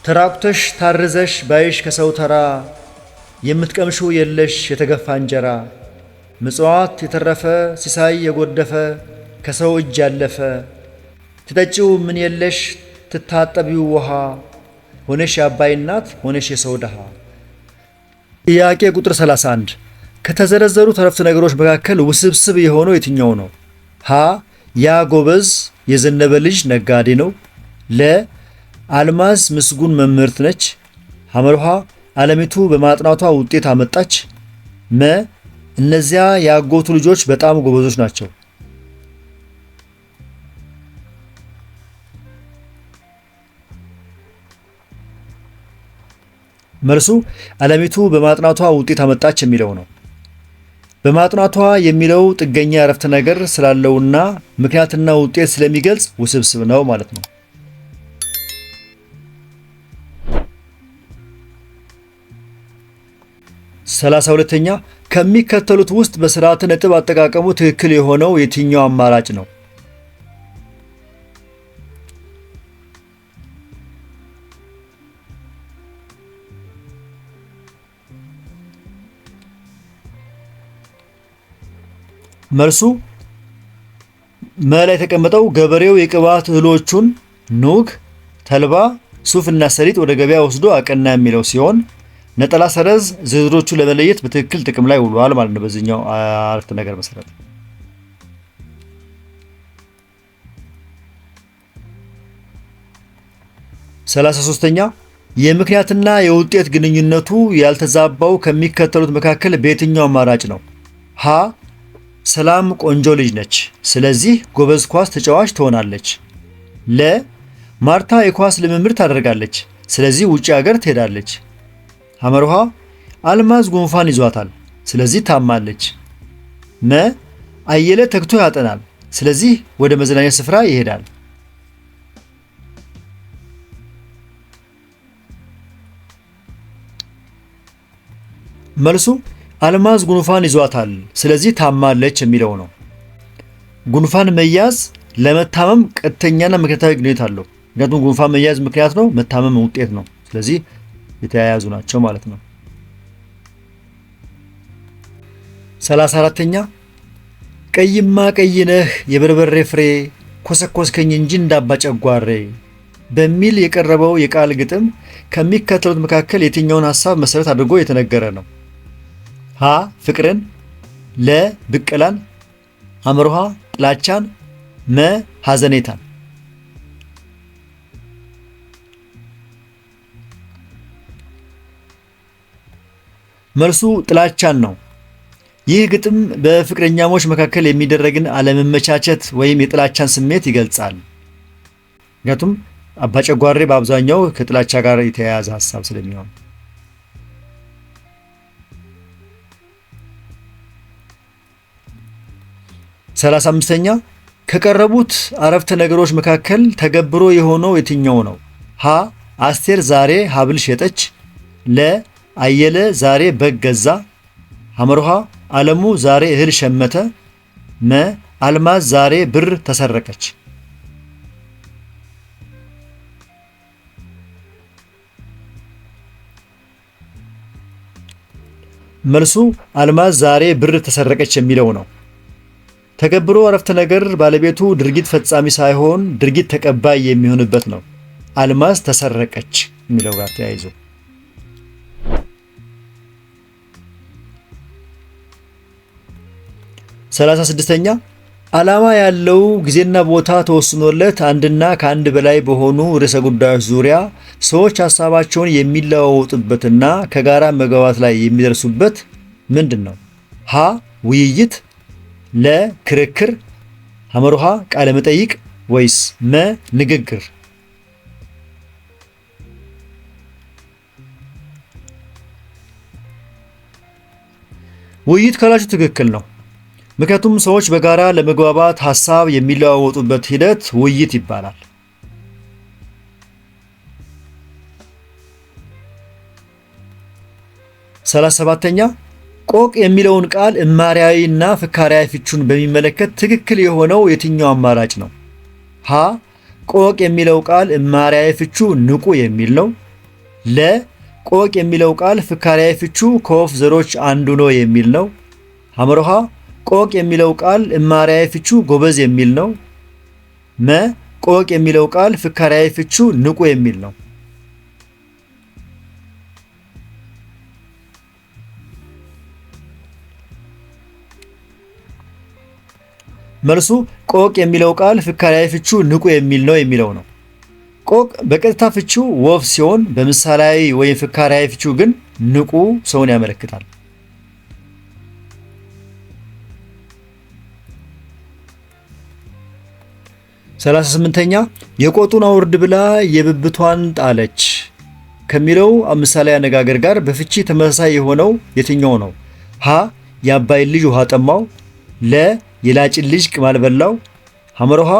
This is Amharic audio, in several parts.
ተራቁተሽ ታርዘሽ ባይሽ ከሰው ተራ የምትቀምሽው የለሽ የተገፋ እንጀራ ምጽዋት የተረፈ ሲሳይ የጎደፈ ከሰው እጅ ያለፈ ትጠጪው ምን የለሽ ትታጠቢው ውሃ ሆነሽ የአባይ እናት ሆነሽ የሰው ድሃ። ጥያቄ ቁጥር 31 ከተዘረዘሩ ተረፍተ ነገሮች መካከል ውስብስብ የሆነው የትኛው ነው? ሀ ያ ጎበዝ የዘነበ ልጅ ነጋዴ ነው። ለ አልማዝ ምስጉን መምህርት ነች። ሐመርሃ ዓለሚቱ በማጥናቷ ውጤት አመጣች። መ እነዚያ ያጎቱ ልጆች በጣም ጎበዞች ናቸው። መልሱ ዓለሚቱ በማጥናቷ ውጤት አመጣች የሚለው ነው። በማጥናቷ የሚለው ጥገኛ አረፍተ ነገር ስላለውና ምክንያትና ውጤት ስለሚገልጽ ውስብስብ ነው ማለት ነው። 32ኛ ከሚከተሉት ውስጥ በስርዓተ ነጥብ አጠቃቀሙ ትክክል የሆነው የትኛው አማራጭ ነው? መልሱ መ ላይ የተቀመጠው ገበሬው የቅባት እህሎቹን ኑግ፣ ተልባ፣ ሱፍ እና ሰሊጥ ወደ ገበያ ወስዶ አቀና የሚለው ሲሆን ነጠላ ሰረዝ ዝርዝሮቹን ለመለየት በትክክል ጥቅም ላይ ውሏል ማለት ነው በዚህኛው አረፍተ ነገር መሰረት። 33ኛ የምክንያትና የውጤት ግንኙነቱ ያልተዛባው ከሚከተሉት መካከል በየትኛው አማራጭ ነው? ሀ ሰላም ቆንጆ ልጅ ነች፣ ስለዚህ ጎበዝ ኳስ ተጫዋች ትሆናለች። ለ ማርታ የኳስ ልምምድ ታደርጋለች፣ ስለዚህ ውጪ ሀገር ትሄዳለች። ሐመርሃ አልማዝ ጉንፋን ይዟታል፣ ስለዚህ ታማለች። መ አየለ ተግቶ ያጠናል፣ ስለዚህ ወደ መዝናኛ ስፍራ ይሄዳል። መልሱ አልማዝ ጉንፋን ይዟታል፣ ስለዚህ ታማለች የሚለው ነው። ጉንፋን መያዝ ለመታመም ቀጥተኛና ምክንያታዊ ግንኙነት አለው። ምክንያቱም ጉንፋን መያዝ ምክንያት ነው፣ መታመም ውጤት ነው። ስለዚህ የተያያዙ ናቸው ማለት ነው። 34ኛ ቀይማ ቀይ ነህ የበርበሬ ፍሬ ኮሰኮስከኝ እንጂ እንዳባ ጨጓሬ በሚል የቀረበው የቃል ግጥም ከሚከተሉት መካከል የትኛውን ሐሳብ መሰረት አድርጎ የተነገረ ነው? ሀ ፍቅርን፣ ለ ብቀላን፣ ሐመርሃ ጥላቻን፣ መ ሐዘኔታን። መልሱ ጥላቻን ነው። ይህ ግጥም በፍቅረኛሞች መካከል የሚደረግን አለመመቻቸት ወይም የጥላቻን ስሜት ይገልጻል። ምክንያቱም አባጨጓሬ በአብዛኛው ከጥላቻ ጋር የተያያዘ ሐሳብ ስለሚሆን። 35ኛ ከቀረቡት አረፍተ ነገሮች መካከል ተገብሮ የሆነው የትኛው ነው? ሀ አስቴር ዛሬ ሀብል ሸጠች፣ ለ አየለ ዛሬ በግ ገዛ፣ ሐመርሃ ዓለሙ ዛሬ እህል ሸመተ፣ መ አልማዝ ዛሬ ብር ተሰረቀች። መልሱ አልማዝ ዛሬ ብር ተሰረቀች የሚለው ነው። ተገብሮ አረፍተ ነገር ባለቤቱ ድርጊት ፈጻሚ ሳይሆን ድርጊት ተቀባይ የሚሆንበት ነው። አልማዝ ተሰረቀች የሚለው ጋር ተያይዞ 36ኛ ዓላማ ያለው ጊዜና ቦታ ተወስኖለት አንድና ከአንድ በላይ በሆኑ ርዕሰ ጉዳዮች ዙሪያ ሰዎች ሐሳባቸውን የሚለዋወጡበትና ከጋራ መግባባት ላይ የሚደርሱበት ምንድን ነው? ሀ ውይይት፣ ለ ክርክር፣ ሐመርሃ ቃለ መጠይቅ ወይስ መ ንግግር? ውይይት ካላችሁ ትክክል ነው። ምክንያቱም ሰዎች በጋራ ለመግባባት ሐሳብ የሚለዋወጡበት ሂደት ውይይት ይባላል። 37ኛ ቆቅ የሚለውን ቃል እማሪያዊና ፍካሪያዊ ፍቹን በሚመለከት ትክክል የሆነው የትኛው አማራጭ ነው? ሀ ቆቅ የሚለው ቃል እማሪያዊ ፍቹ ንቁ የሚል ነው። ለ ቆቅ የሚለው ቃል ፍካሪያዊ ፍቹ ከወፍ ዘሮች አንዱ ነው የሚል ነው። ሐመሮሃ ቆቅ የሚለው ቃል እማሪያዊ ፍቹ ጎበዝ የሚል ነው። መ ቆቅ የሚለው ቃል ፍካሪያዊ ፍቹ ንቁ የሚል ነው። መልሱ ቆቅ የሚለው ቃል ፍካሪያዊ ፍቹ ንቁ የሚል ነው የሚለው ነው። ቆቅ በቀጥታ ፍቺው ወፍ ሲሆን በምሳሌያዊ ወይም ፍካሪያዊ ፍቺው ግን ንቁ ሰውን ያመለክታል። 38ኛ የቆጡን አውርድ ብላ የብብቷን ጣለች ከሚለው ምሳሌ አነጋገር ጋር በፍቺ ተመሳሳይ የሆነው የትኛው ነው? ሀ የአባይን ልጅ ውሃ ጠማው፣ ለ የላጭን ልጅ ቅማል በላው፣ ሐመሮሃ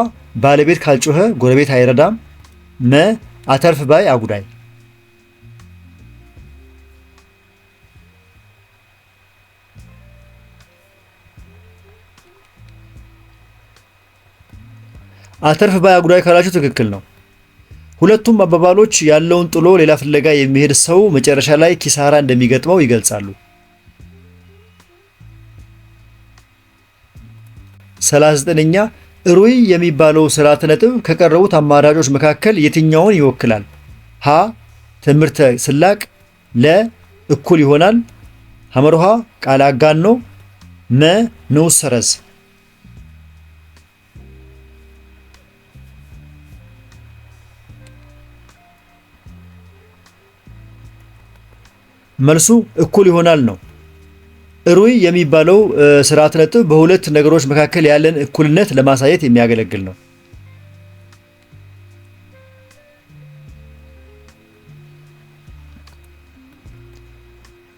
ባለቤት ካልጮኸ ጎረቤት አይረዳም፣ መ አተርፍ ባይ አጉዳይ። አተርፍ ባይ አጉዳይ ካላችሁ ትክክል ነው። ሁለቱም አባባሎች ያለውን ጥሎ ሌላ ፍለጋ የሚሄድ ሰው መጨረሻ ላይ ኪሳራ እንደሚገጥመው ይገልጻሉ። 39ኛ ሩይ የሚባለው ስርዓተ ነጥብ ከቀረቡት አማራጮች መካከል የትኛውን ይወክላል? ሀ ትምህርተ ስላቅ፣ ለ እኩል ይሆናል፣ ሐመርሃ ቃል አጋኖ፣ መ ንዑስ ሰረዝ። መልሱ እኩል ይሆናል ነው። ሩይ የሚባለው ስርዓተ ነጥብ በሁለት ነገሮች መካከል ያለን እኩልነት ለማሳየት የሚያገለግል ነው።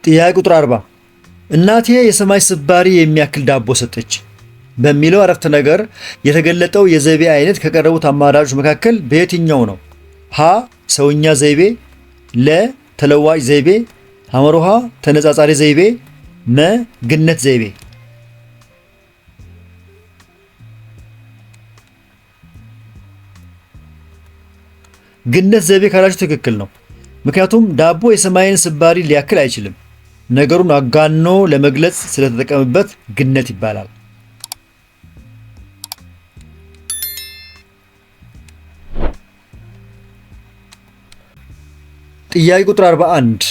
ጥያቄ ቁጥር 40 እናቴ የሰማይ ስባሪ የሚያክል ዳቦ ሰጠች በሚለው አረፍተ ነገር የተገለጠው የዘይቤ አይነት ከቀረቡት አማራጮች መካከል በየትኛው ነው? ሀ ሰውኛ ዘይቤ፣ ለ ተለዋጭ ዘይቤ፣ ሐመርሃ ተነጻጻሪ ዘይቤ፣ መ ግነት ዘይቤ። ግነት ዘይቤ ካላችሁ ትክክል ነው። ምክንያቱም ዳቦ የሰማይን ስባሪ ሊያክል አይችልም። ነገሩን አጋኖ ለመግለጽ ስለተጠቀመበት ግነት ይባላል። ጥያቄ ቁጥር 41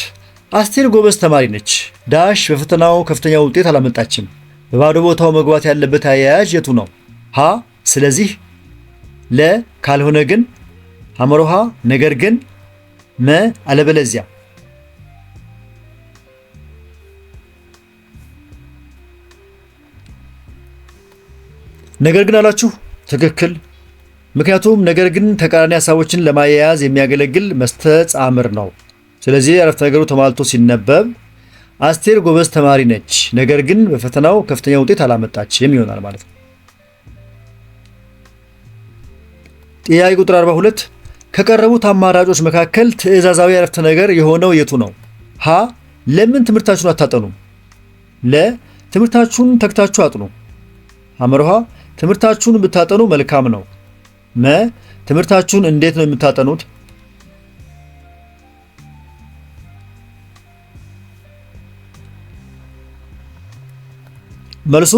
አስቴር ጎበዝ ተማሪ ነች ዳሽ በፈተናው ከፍተኛ ውጤት አላመጣችም። በባዶ ቦታው መግባት ያለበት አያያዥ የቱ ነው? ሀ ስለዚህ፣ ለ ካልሆነ ግን፣ ሐመርሃ ነገር ግን፣ መ አለበለዚያ። ነገር ግን አላችሁ ትክክል። ምክንያቱም ነገር ግን ተቃራኒ ሀሳቦችን ለማያያዝ የሚያገለግል መስተጻምር ነው። ስለዚህ አረፍተ ነገሩ ተሟልቶ ሲነበብ አስቴር ጎበዝ ተማሪ ነች፣ ነገር ግን በፈተናው ከፍተኛ ውጤት አላመጣችም ይሆናል ማለት ነው። ጥያቄ ቁጥር 42 ከቀረቡት አማራጮች መካከል ትዕዛዛዊ አረፍተ ነገር የሆነው የቱ ነው? ሀ ለምን ትምህርታችሁን አታጠኑም? ለ ትምህርታችሁን ተግታችሁ አጥኑ፣ ሐመርሃ ትምህርታችሁን ብታጠኑ መልካም ነው፣ መ ትምህርታችሁን እንዴት ነው የምታጠኑት? መልሱ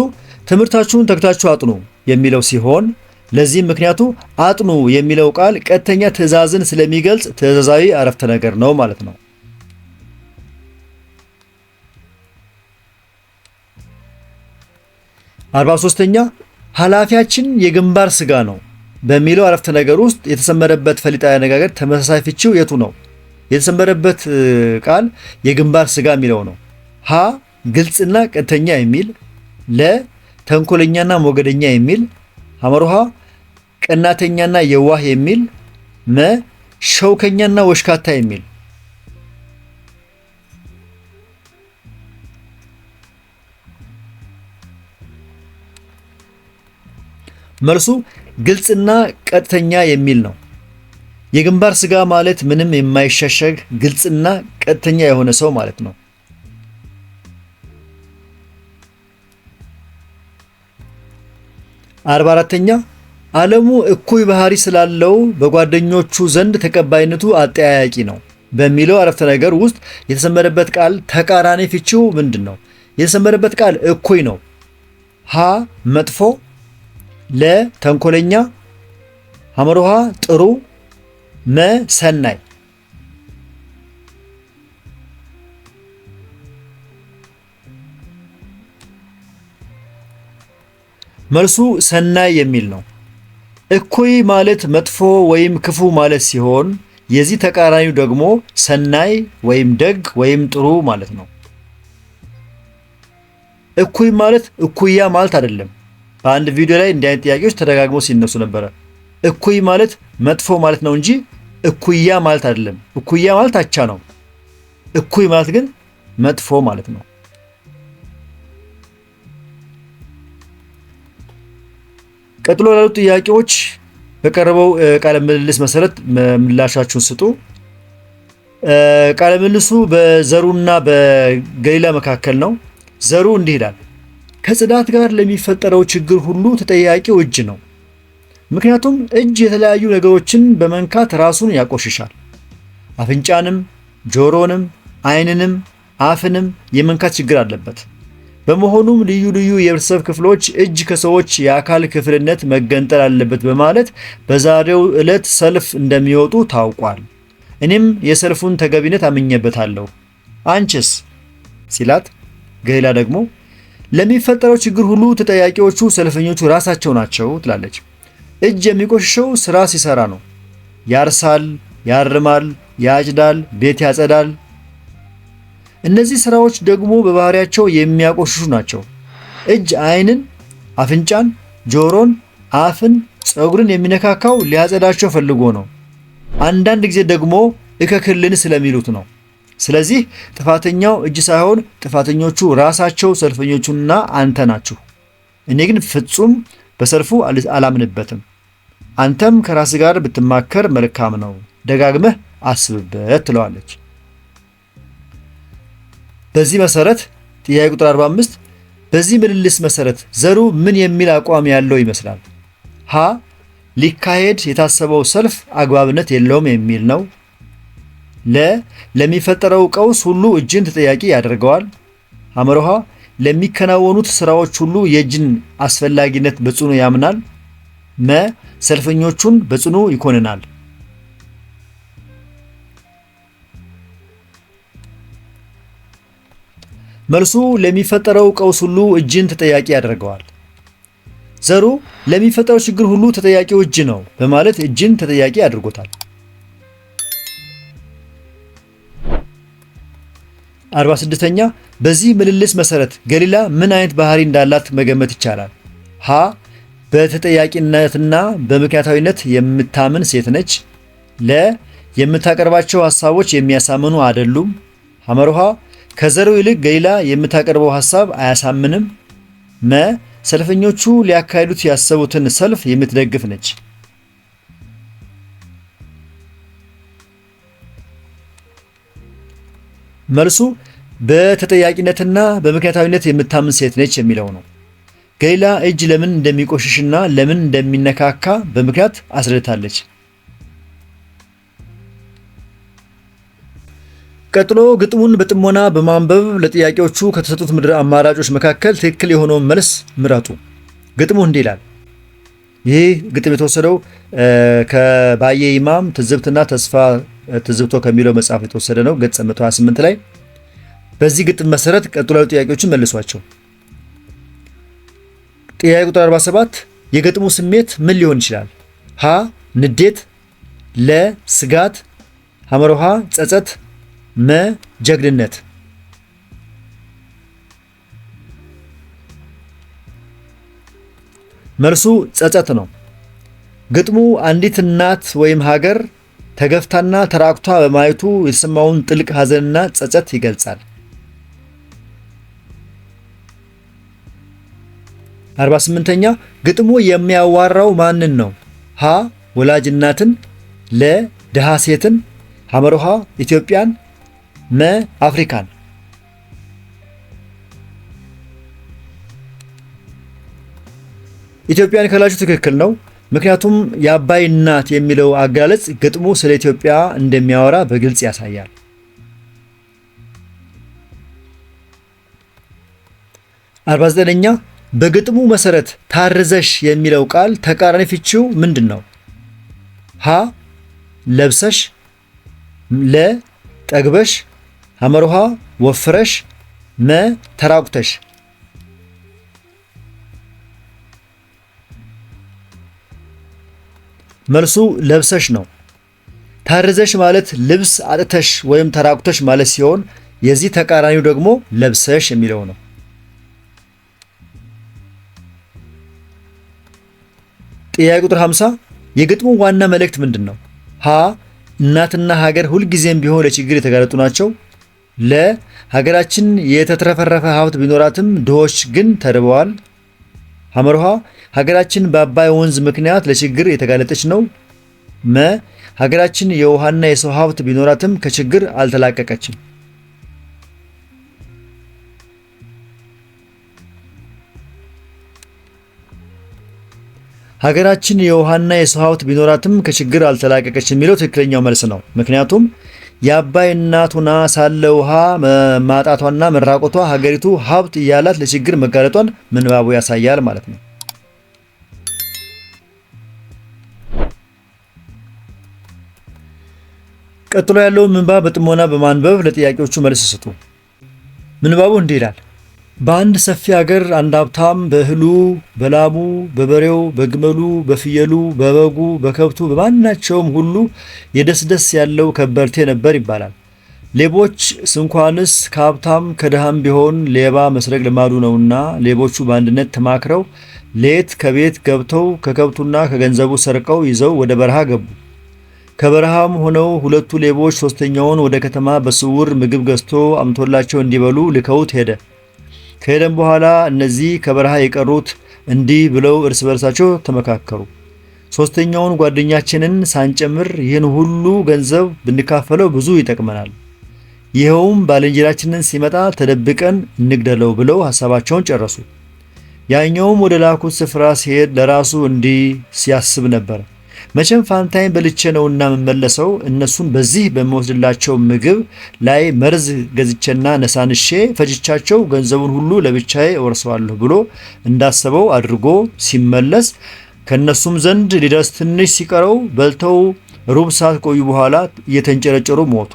ትምህርታችሁን ተግታችሁ አጥኑ የሚለው ሲሆን ለዚህም ምክንያቱ አጥኑ የሚለው ቃል ቀጥተኛ ትዕዛዝን ስለሚገልጽ ትዕዛዛዊ አረፍተ ነገር ነው ማለት ነው። 43ኛ ኃላፊያችን የግንባር ስጋ ነው በሚለው አረፍተ ነገር ውስጥ የተሰመረበት ፈሊጣዊ አነጋገር ተመሳሳይ ፍቺው የቱ ነው? የተሰመረበት ቃል የግንባር ስጋ የሚለው ነው። ሀ ግልጽና ቀጥተኛ የሚል፣ ለ ተንኮለኛና ሞገደኛ የሚል፣ ሐመርሃ ቀናተኛና የዋህ የሚል፣ መ ሸውከኛና ወሽካታ የሚል። መልሱ ግልጽና ቀጥተኛ የሚል ነው። የግንባር ስጋ ማለት ምንም የማይሸሸግ ግልጽና ቀጥተኛ የሆነ ሰው ማለት ነው። 44ኛ ዓለሙ እኩይ ባህሪ ስላለው በጓደኞቹ ዘንድ ተቀባይነቱ አጠያያቂ ነው በሚለው አረፍተ ነገር ውስጥ የተሰመረበት ቃል ተቃራኒ ፍቺው ምንድን ነው? የተሰመረበት ቃል እኩይ ነው። ሀ መጥፎ፣ ለ ተንኮለኛ፣ ሐመሮሃ ጥሩ፣ መ ሰናይ። መልሱ ሰናይ የሚል ነው። እኩይ ማለት መጥፎ ወይም ክፉ ማለት ሲሆን የዚህ ተቃራኒው ደግሞ ሰናይ ወይም ደግ ወይም ጥሩ ማለት ነው። እኩይ ማለት እኩያ ማለት አይደለም። በአንድ ቪዲዮ ላይ እንዲህ አይነት ጥያቄዎች ተደጋግመው ሲነሱ ነበረ። እኩይ ማለት መጥፎ ማለት ነው እንጂ እኩያ ማለት አይደለም። እኩያ ማለት አቻ ነው። እኩይ ማለት ግን መጥፎ ማለት ነው። ቀጥሎ ላሉት ጥያቄዎች በቀረበው ቃለ ምልልስ መሰረት ምላሻችሁን ስጡ። ቃለ ምልልሱ በዘሩና በገሊላ መካከል ነው። ዘሩ እንዲህ ይላል። ከጽዳት ጋር ለሚፈጠረው ችግር ሁሉ ተጠያቂው እጅ ነው። ምክንያቱም እጅ የተለያዩ ነገሮችን በመንካት ራሱን ያቆሽሻል። አፍንጫንም፣ ጆሮንም፣ ዓይንንም፣ አፍንም የመንካት ችግር አለበት። በመሆኑም ልዩ ልዩ የህብረተሰብ ክፍሎች እጅ ከሰዎች የአካል ክፍልነት መገንጠል አለበት በማለት በዛሬው ዕለት ሰልፍ እንደሚወጡ ታውቋል። እኔም የሰልፉን ተገቢነት አምኜበታለሁ። አንቺስ ሲላት፣ ገሊላ ደግሞ ለሚፈጠረው ችግር ሁሉ ተጠያቂዎቹ ሰልፈኞቹ ራሳቸው ናቸው ትላለች። እጅ የሚቆሽሸው ስራ ሲሰራ ነው። ያርሳል፣ ያርማል፣ ያጭዳል፣ ቤት ያጸዳል። እነዚህ ስራዎች ደግሞ በባህሪያቸው የሚያቆሽሹ ናቸው። እጅ ዓይንን፣ አፍንጫን፣ ጆሮን፣ አፍን፣ ፀጉርን የሚነካካው ሊያጸዳቸው ፈልጎ ነው። አንዳንድ ጊዜ ደግሞ እከክልን ስለሚሉት ነው። ስለዚህ ጥፋተኛው እጅ ሳይሆን ጥፋተኞቹ ራሳቸው ሰልፈኞቹና አንተ ናችሁ። እኔ ግን ፍጹም በሰልፉ አላምንበትም። አንተም ከራስ ጋር ብትማከር መልካም ነው፣ ደጋግመህ አስብበት ትለዋለች። በዚህ መሰረት ጥያቄ ቁጥር 45 በዚህ ምልልስ መሰረት ዘሩ ምን የሚል አቋም ያለው ይመስላል? ሀ ሊካሄድ የታሰበው ሰልፍ አግባብነት የለውም የሚል ነው። ለሚፈጠረው ቀውስ ሁሉ እጅን ተጠያቂ ያደርገዋል። ሐመሮሃ ለሚከናወኑት ስራዎች ሁሉ የእጅን አስፈላጊነት በጽኑ ያምናል። መ ሰልፈኞቹን በጽኑ ይኮንናል። መልሱ ለሚፈጠረው ቀውስ ሁሉ እጅን ተጠያቂ ያደርገዋል። ዘሩ ለሚፈጠረው ችግር ሁሉ ተጠያቂው እጅ ነው በማለት እጅን ተጠያቂ አድርጎታል። 46ኛ በዚህ ምልልስ መሰረት ገሊላ ምን አይነት ባህሪ እንዳላት መገመት ይቻላል? ሀ በተጠያቂነትና በምክንያታዊነት የምታምን ሴት ነች። ለ የምታቀርባቸው ሐሳቦች የሚያሳምኑ አይደሉም። ሐመሮሃ ከዘሩ ይልቅ ገሊላ የምታቀርበው ሐሳብ አያሳምንም። መ ሰልፈኞቹ ሊያካሂዱት ያሰቡትን ሰልፍ የምትደግፍ ነች። መልሱ በተጠያቂነትና በምክንያታዊነት የምታምን ሴት ነች የሚለው ነው። ገሊላ እጅ ለምን እንደሚቆሽሽና ለምን እንደሚነካካ በምክንያት አስረድታለች። ቀጥሎ ግጥሙን በጥሞና በማንበብ ለጥያቄዎቹ ከተሰጡት ምድር አማራጮች መካከል ትክክል የሆነውን መልስ ምረጡ። ግጥሙ እንዲህ ይላል። ይህ ግጥም የተወሰደው ከባየ ኢማም ትዝብትና ተስፋ ትዝብቶ ከሚለው መጽሐፍ የተወሰደ ነው። ገጽ 128 ላይ። በዚህ ግጥም መሰረት ቀጥሎ ያሉ ጥያቄዎችን መልሷቸው። ጥያቄ ቁጥር 47 የግጥሙ ስሜት ምን ሊሆን ይችላል? ሀ ንዴት፣ ለ ስጋት፣ ሐመሮሃ ጸጸት፣ መ ጀግንነት። መልሱ ጸጸት ነው። ግጥሙ አንዲት እናት ወይም ሀገር ተገፍታና ተራቁቷ በማየቱ የተሰማውን ጥልቅ ሐዘንና ጸጸት ይገልጻል። 48ኛ ግጥሙ የሚያዋራው ማንን ነው? ሀ ወላጅ እናትን፣ ለ ድሃ ሴትን፣ ሐመሮሃ ኢትዮጵያን፣ መ አፍሪካን። ኢትዮጵያን ካላችሁ ትክክል ነው። ምክንያቱም የአባይ እናት የሚለው አገላለጽ ግጥሙ ስለ ኢትዮጵያ እንደሚያወራ በግልጽ ያሳያል። 49ኛ በግጥሙ መሰረት ታርዘሽ የሚለው ቃል ተቃራኒ ፍቺው ምንድን ነው? ሀ ለብሰሽ፣ ለ ጠግበሽ፣ ሐመርሃ ወፍረሽ፣ መ ተራቁተሽ። መልሱ ለብሰሽ ነው። ታርዘሽ ማለት ልብስ አጥተሽ ወይም ተራቁተሽ ማለት ሲሆን የዚህ ተቃራኒው ደግሞ ለብሰሽ የሚለው ነው። ጥያቄ ቁጥር 50 የግጥሙ ዋና መልእክት ምንድን ነው? ሀ እናትና ሀገር ሁልጊዜም ቢሆን ለችግር የተጋለጡ ናቸው። ለ ሀገራችን የተትረፈረፈ ሀብት ቢኖራትም ድሆች ግን ተርበዋል። ሐመርሃ ሀገራችን በአባይ ወንዝ ምክንያት ለችግር የተጋለጠች ነው። መ ሀገራችን የውሃና የሰው ሀብት ቢኖራትም ከችግር አልተላቀቀችም። ሀገራችን የውሃና የሰው ሀብት ቢኖራትም ከችግር አልተላቀቀች የሚለው ትክክለኛው መልስ ነው። ምክንያቱም የአባይ እናት ሆና ሳለ ውሃ ማጣቷና መራቆቷ ሀገሪቱ ሀብት እያላት ለችግር መጋለጧን ምንባቡ ያሳያል ማለት ነው። ቀጥሎ ያለውን ምንባብ በጥሞና በማንበብ ለጥያቄዎቹ መልስ ስጡ። ምንባቡ እንዲህ ይላል። በአንድ ሰፊ ሀገር አንድ ሀብታም በእህሉ፣ በላሙ፣ በበሬው፣ በግመሉ፣ በፍየሉ፣ በበጉ፣ በከብቱ፣ በማናቸውም ሁሉ የደስደስ ያለው ከበርቴ ነበር ይባላል። ሌቦች ስንኳንስ ከሀብታም ከድሃም ቢሆን ሌባ መስረቅ ልማዱ ነውና ሌቦቹ በአንድነት ተማክረው ሌት ከቤት ገብተው ከከብቱና ከገንዘቡ ሰርቀው ይዘው ወደ በረሃ ገቡ። ከበረሃም ሆነው ሁለቱ ሌቦች ሶስተኛውን ወደ ከተማ በስውር ምግብ ገዝቶ አምቶላቸው እንዲበሉ ልከውት ሄደ። ከሄደም በኋላ እነዚህ ከበረሃ የቀሩት እንዲህ ብለው እርስ በርሳቸው ተመካከሩ። ሶስተኛውን ጓደኛችንን ሳንጨምር ይህን ሁሉ ገንዘብ ብንካፈለው ብዙ ይጠቅመናል። ይኸውም ባልንጀራችንን ሲመጣ ተደብቀን እንግደለው ብለው ሐሳባቸውን ጨረሱ። ያኛውም ወደ ላኩት ስፍራ ሲሄድ ለራሱ እንዲህ ሲያስብ ነበር። መቼም ፋንታይን በልቼ ነውና የምመለሰው እነሱን በዚህ በሚወስድላቸው ምግብ ላይ መርዝ ገዝቼና ነሳንሼ ፈጅቻቸው ገንዘቡን ሁሉ ለብቻዬ እወርሰዋለሁ ብሎ እንዳሰበው አድርጎ ሲመለስ ከነሱም ዘንድ ሊደርስ ትንሽ ሲቀረው በልተው ሩብ ሰዓት ቆዩ። በኋላ እየተንጨረጨሩ ሞቱ።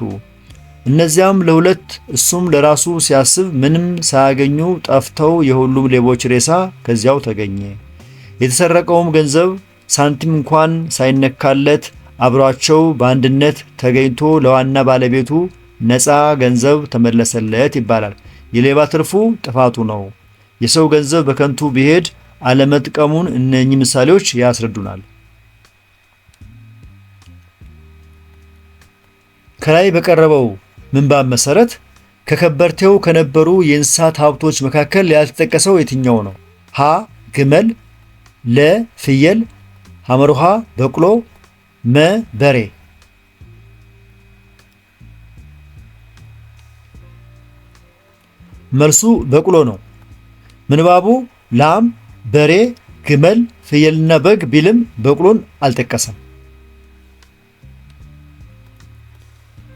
እነዚያም ለሁለት እሱም ለራሱ ሲያስብ ምንም ሳያገኙ ጠፍተው የሁሉም ሌቦች ሬሳ ከዚያው ተገኘ። የተሰረቀውም ገንዘብ ሳንቲም እንኳን ሳይነካለት አብሯቸው በአንድነት ተገኝቶ ለዋና ባለቤቱ ነፃ ገንዘብ ተመለሰለት ይባላል። የሌባ ትርፉ ጥፋቱ ነው። የሰው ገንዘብ በከንቱ ቢሄድ አለመጥቀሙን እነኚህ ምሳሌዎች ያስረዱናል። ከላይ በቀረበው ምንባብ መሰረት ከከበርቴው ከነበሩ የእንስሳት ሀብቶች መካከል ያልተጠቀሰው የትኛው ነው? ሀ ግመል፣ ለ ፍየል፣ ሐመርሃ በቅሎ፣ መ በሬ። መልሱ በቅሎ ነው። ምንባቡ ላም፣ በሬ፣ ግመል፣ ፍየልና በግ ቢልም በቅሎን አልጠቀሰም።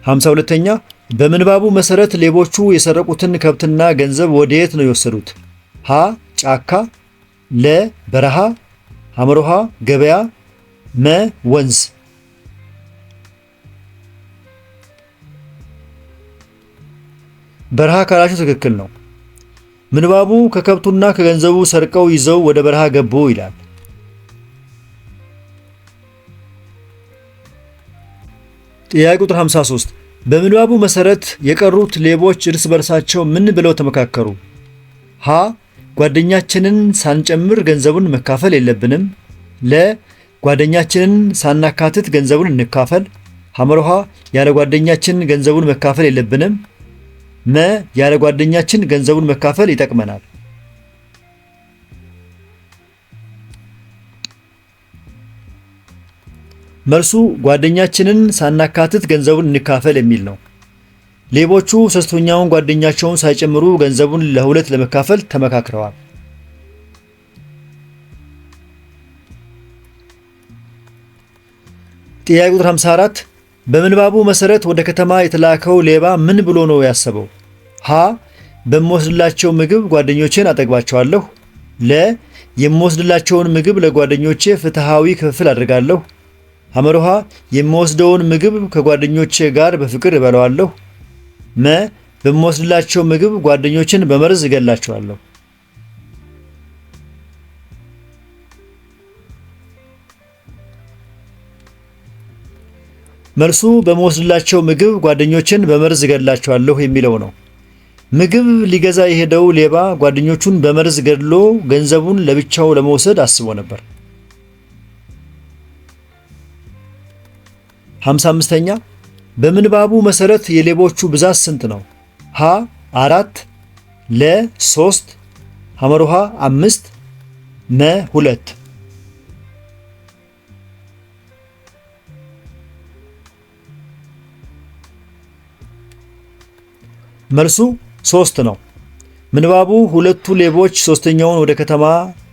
52ኛ በምንባቡ መሰረት ሌቦቹ የሰረቁትን ከብትና ገንዘብ ወዴት ነው የወሰዱት? ሀ ጫካ፣ ለ በረሃ፣ ሐመርሃ ገበያ፣ መ ወንዝ። በረሃ ካላችሁ ትክክል ነው። ምንባቡ ከከብቱና ከገንዘቡ ሰርቀው ይዘው ወደ በረሃ ገቡ ይላል። ጥያቄ ቁጥር 53 በምንባቡ መሰረት የቀሩት ሌቦች እርስ በርሳቸው ምን ብለው ተመካከሩ? ሀ ጓደኛችንን ሳንጨምር ገንዘቡን መካፈል የለብንም። ለ ጓደኛችንን ሳናካትት ገንዘቡን እንካፈል። ሐመርሃ ያለ ጓደኛችን ገንዘቡን መካፈል የለብንም። መ ያለ ጓደኛችን ገንዘቡን መካፈል ይጠቅመናል። መልሱ ጓደኛችንን ሳናካትት ገንዘቡን እንካፈል የሚል ነው። ሌቦቹ ሶስተኛውን ጓደኛቸውን ሳይጨምሩ ገንዘቡን ለሁለት ለመካፈል ተመካክረዋል። ጥያቄ ቁጥር 54 በምንባቡ መሰረት ወደ ከተማ የተላከው ሌባ ምን ብሎ ነው ያሰበው? ሀ በምወስድላቸው ምግብ ጓደኞቼን አጠግባቸዋለሁ። ለ የምወስድላቸውን ምግብ ለጓደኞቼ ፍትሃዊ ክፍፍል አድርጋለሁ። ሐመሩሃ የምወስደውን ምግብ ከጓደኞቼ ጋር በፍቅር እበላዋለሁ። መ በምወስድላቸው ምግብ ጓደኞችን በመርዝ እገላቸዋለሁ። መልሱ በምወስድላቸው ምግብ ጓደኞችን በመርዝ እገላቸዋለሁ የሚለው ነው። ምግብ ሊገዛ የሄደው ሌባ ጓደኞቹን በመርዝ ገድሎ ገንዘቡን ለብቻው ለመውሰድ አስቦ ነበር። 55ኛ በምንባቡ መሰረት የሌቦቹ ብዛት ስንት ነው? ሀ 4 ለ 3 ሐመሩሃ 5 መ 2 መልሱ 3 ነው። ምንባቡ ሁለቱ ሌቦች ሶስተኛውን ወደ ከተማ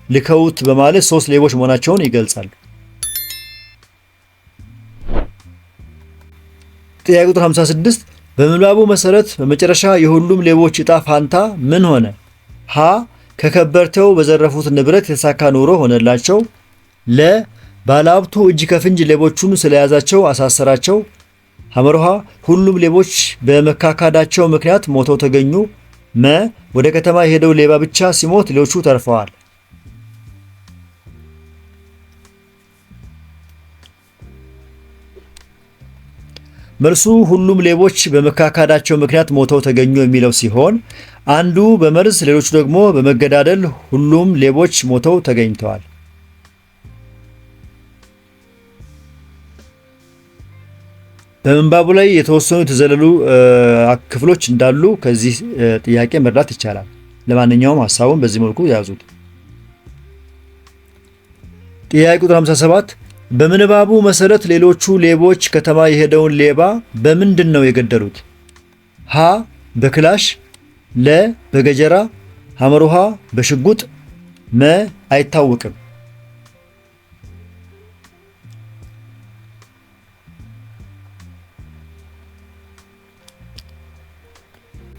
ልከውት በማለት 3 ሌቦች መሆናቸውን ይገልጻል። ጥያቄ ቁጥር 56 በምንባቡ መሰረት በመጨረሻ የሁሉም ሌቦች ዕጣ ፋንታ ምን ሆነ? ሀ ከከበርቴው በዘረፉት ንብረት የተሳካ ኑሮ ሆነላቸው። ለ ባለሀብቱ እጅ ከፍንጅ ሌቦቹን ስለያዛቸው አሳሰራቸው። ሐመሩሃ ሁሉም ሌቦች በመካካዳቸው ምክንያት ሞተው ተገኙ። መ ወደ ከተማ የሄደው ሌባ ብቻ ሲሞት ሌሎቹ ተርፈዋል። መልሱ ሁሉም ሌቦች በመካካዳቸው ምክንያት ሞተው ተገኙ የሚለው ሲሆን አንዱ በመርዝ ሌሎቹ ደግሞ በመገዳደል ሁሉም ሌቦች ሞተው ተገኝተዋል። በምንባቡ ላይ የተወሰኑ የተዘለሉ ክፍሎች እንዳሉ ከዚህ ጥያቄ መረዳት ይቻላል። ለማንኛውም ሐሳቡን በዚህ መልኩ ያዙት። ጥያቄ ቁጥር 57 በምንባቡ መሰረት ሌሎቹ ሌቦች ከተማ የሄደውን ሌባ በምንድን ነው የገደሉት? ሀ በክላሽ፣ ለ በገጀራ፣ ሐመሩሃ በሽጉጥ፣ መ አይታወቅም።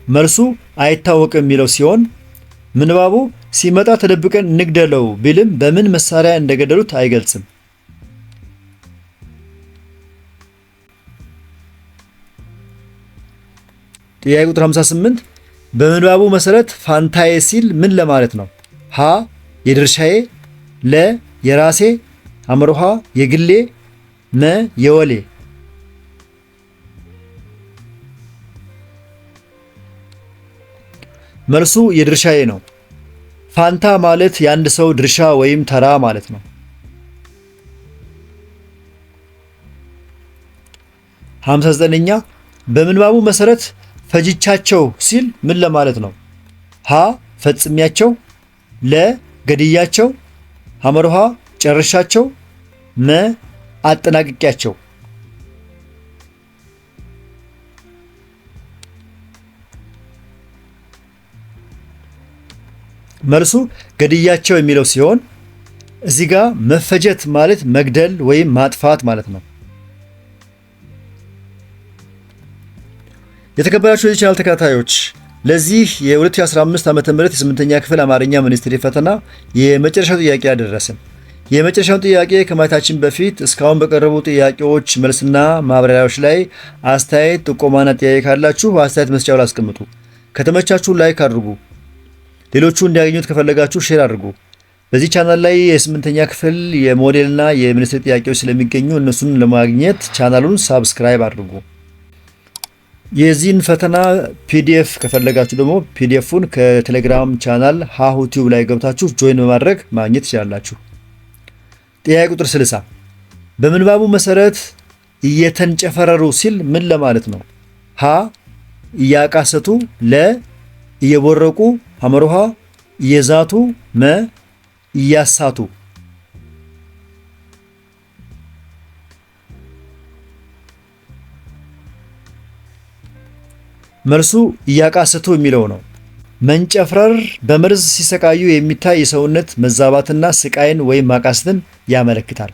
መልሱ አይታወቅም የሚለው ሲሆን ምንባቡ ሲመጣ ተደብቀን እንግደለው ቢልም በምን መሳሪያ እንደገደሉት አይገልጽም። ጥያቄ ቁጥር 58 በምንባቡ መሰረት ፋንታዬ ሲል ምን ለማለት ነው? ሀ የድርሻዬ፣ ለ የራሴ፣ ሐመሩሃ የግሌ፣ መ የወሌ። መልሱ የድርሻዬ ነው። ፋንታ ማለት የአንድ ሰው ድርሻ ወይም ተራ ማለት ነው። 59ኛ በምንባቡ መሰረት ፈጅቻቸው ሲል ምን ለማለት ነው? ሀ ፈጽሚያቸው፣ ለ ገድያቸው፣ ሐመሩሃ ጨርሻቸው፣ መ አጠናቅቂያቸው። መልሱ ገድያቸው የሚለው ሲሆን እዚህ ጋር መፈጀት ማለት መግደል ወይም ማጥፋት ማለት ነው። የተከበራችሁ የዚህ ቻናል ተከታታዮች ለዚህ የ2015 ዓ.ም የ8ኛ ክፍል አማርኛ ሚኒስትሪ ፈተና የመጨረሻው ጥያቄ ያደረስን። የመጨረሻውን ጥያቄ ከማየታችን በፊት እስካሁን በቀረቡ ጥያቄዎች መልስና ማብራሪያዎች ላይ አስተያየት፣ ጥቆማና ጥያቄ ካላችሁ አስተያየት መስጫው ላይ አስቀምጡ። ከተመቻችሁ ላይክ አድርጉ። ሌሎቹ እንዲያገኙት ከፈለጋችሁ ሼር አድርጉ። በዚህ ቻናል ላይ የ8ኛ ክፍል የሞዴልና የሚኒስትሪ ጥያቄዎች ስለሚገኙ እነሱን ለማግኘት ቻናሉን ሳብስክራይብ አድርጉ። የዚህን ፈተና ፒዲኤፍ ከፈለጋችሁ ደግሞ ፒዲኤፉን ከቴሌግራም ቻናል ሃሁ ቲዩብ ላይ ገብታችሁ ጆይን በማድረግ ማግኘት ትችላላችሁ። ጥያቄ ቁጥር 60 በምንባቡ መሰረት እየተንጨፈረሩ ሲል ምን ለማለት ነው? ሀ እያቃሰቱ፣ ለ እየቦረቁ፣ ሐመሩሃ እየዛቱ፣ መ እያሳቱ። መልሱ እያቃሰቱ የሚለው ነው። መንጨፍረር በመርዝ ሲሰቃዩ የሚታይ የሰውነት መዛባትና ስቃይን ወይም ማቃሰትን ያመለክታል።